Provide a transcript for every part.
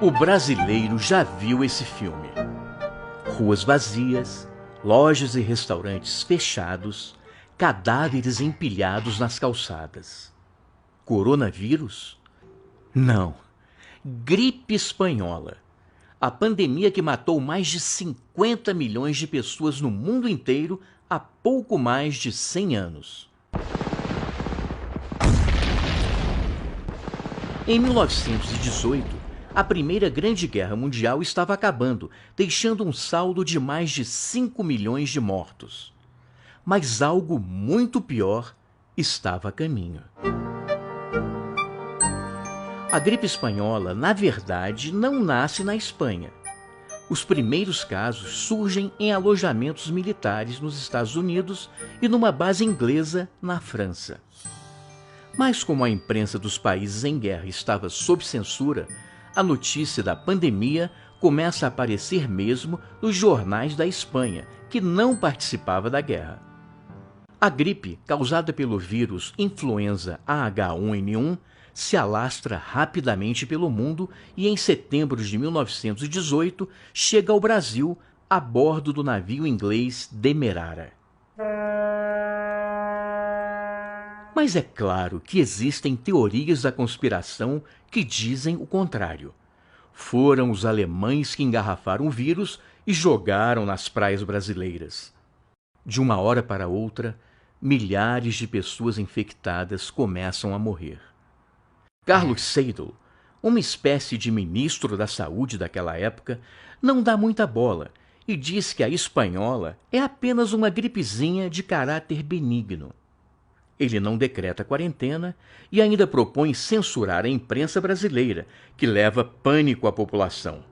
O brasileiro já viu esse filme. Ruas vazias, lojas e restaurantes fechados, cadáveres empilhados nas calçadas. Coronavírus? Não. Gripe espanhola. A pandemia que matou mais de 50 milhões de pessoas no mundo inteiro há pouco mais de 100 anos. Em 1918, a Primeira Grande Guerra Mundial estava acabando, deixando um saldo de mais de 5 milhões de mortos. Mas algo muito pior estava a caminho. A gripe espanhola, na verdade, não nasce na Espanha. Os primeiros casos surgem em alojamentos militares nos Estados Unidos e numa base inglesa na França. Mas como a imprensa dos países em guerra estava sob censura, a notícia da pandemia começa a aparecer mesmo nos jornais da Espanha, que não participava da guerra. A gripe, causada pelo vírus influenza H1N1, se alastra rapidamente pelo mundo e em setembro de 1918 chega ao Brasil a bordo do navio inglês Demerara. Mas é claro que existem teorias da conspiração que dizem o contrário. Foram os alemães que engarrafaram o vírus e jogaram nas praias brasileiras. De uma hora para outra, milhares de pessoas infectadas começam a morrer. Carlos Seidel, uma espécie de ministro da saúde daquela época, não dá muita bola e diz que a espanhola é apenas uma gripezinha de caráter benigno. Ele não decreta quarentena e ainda propõe censurar a imprensa brasileira, que leva pânico à população.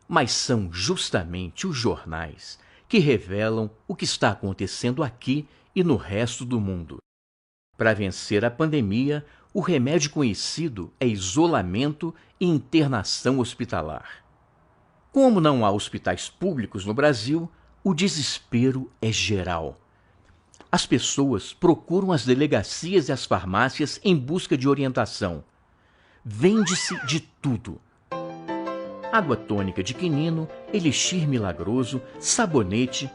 Mas são justamente os jornais que revelam o que está acontecendo aqui e no resto do mundo. Para vencer a pandemia, o remédio conhecido é isolamento e internação hospitalar. Como não há hospitais públicos no Brasil, o desespero é geral. As pessoas procuram as delegacias e as farmácias em busca de orientação. Vende-se de tudo. Água tônica de quinino, elixir milagroso, sabonete.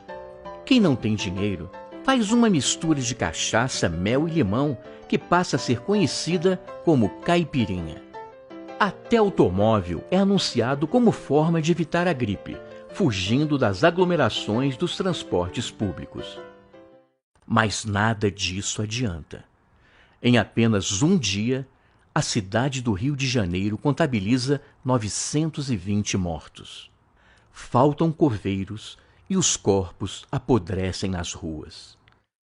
Quem não tem dinheiro, faz uma mistura de cachaça, mel e limão que passa a ser conhecida como caipirinha. Até automóvel é anunciado como forma de evitar a gripe, fugindo das aglomerações dos transportes públicos. Mas nada disso adianta. Em apenas um dia, a cidade do Rio de Janeiro contabiliza 920 mortos. Faltam coveiros e os corpos apodrecem nas ruas.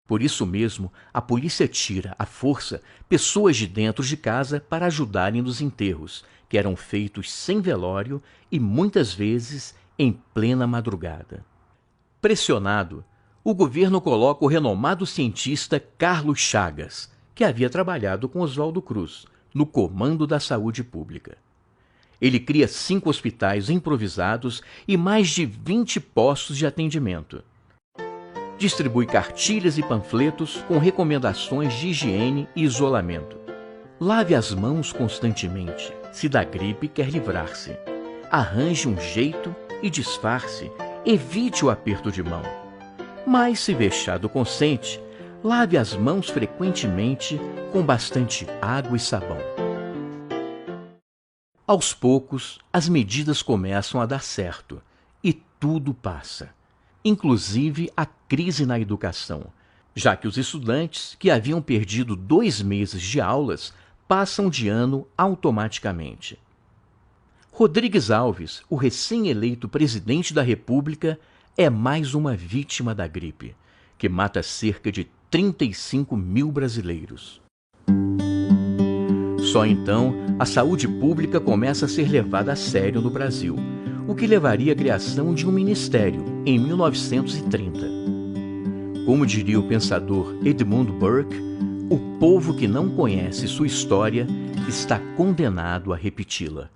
Por isso mesmo, a polícia tira à força pessoas de dentro de casa para ajudarem nos enterros, que eram feitos sem velório e muitas vezes em plena madrugada. Pressionado, o governo coloca o renomado cientista Carlos Chagas, que havia trabalhado com Oswaldo Cruz, no comando da saúde pública. Ele cria 5 hospitais improvisados e mais de 20 postos de atendimento. Distribui cartilhas e panfletos com recomendações de higiene e isolamento. Lave as mãos constantemente, se da gripe quer livrar-se. Arranje um jeito e disfarce, evite o aperto de mão. Mas, se vexado consente, lave as mãos frequentemente com bastante água e sabão. Aos poucos, as medidas começam a dar certo e tudo passa, inclusive a crise na educação, já que os estudantes que haviam perdido 2 meses de aulas passam de ano automaticamente. Rodrigues Alves, o recém-eleito presidente da República, é mais uma vítima da gripe, que mata cerca de 35 mil brasileiros. Só então, a saúde pública começa a ser levada a sério no Brasil, o que levaria à criação de um ministério em 1930. Como diria o pensador Edmund Burke, o povo que não conhece sua história está condenado a repeti-la.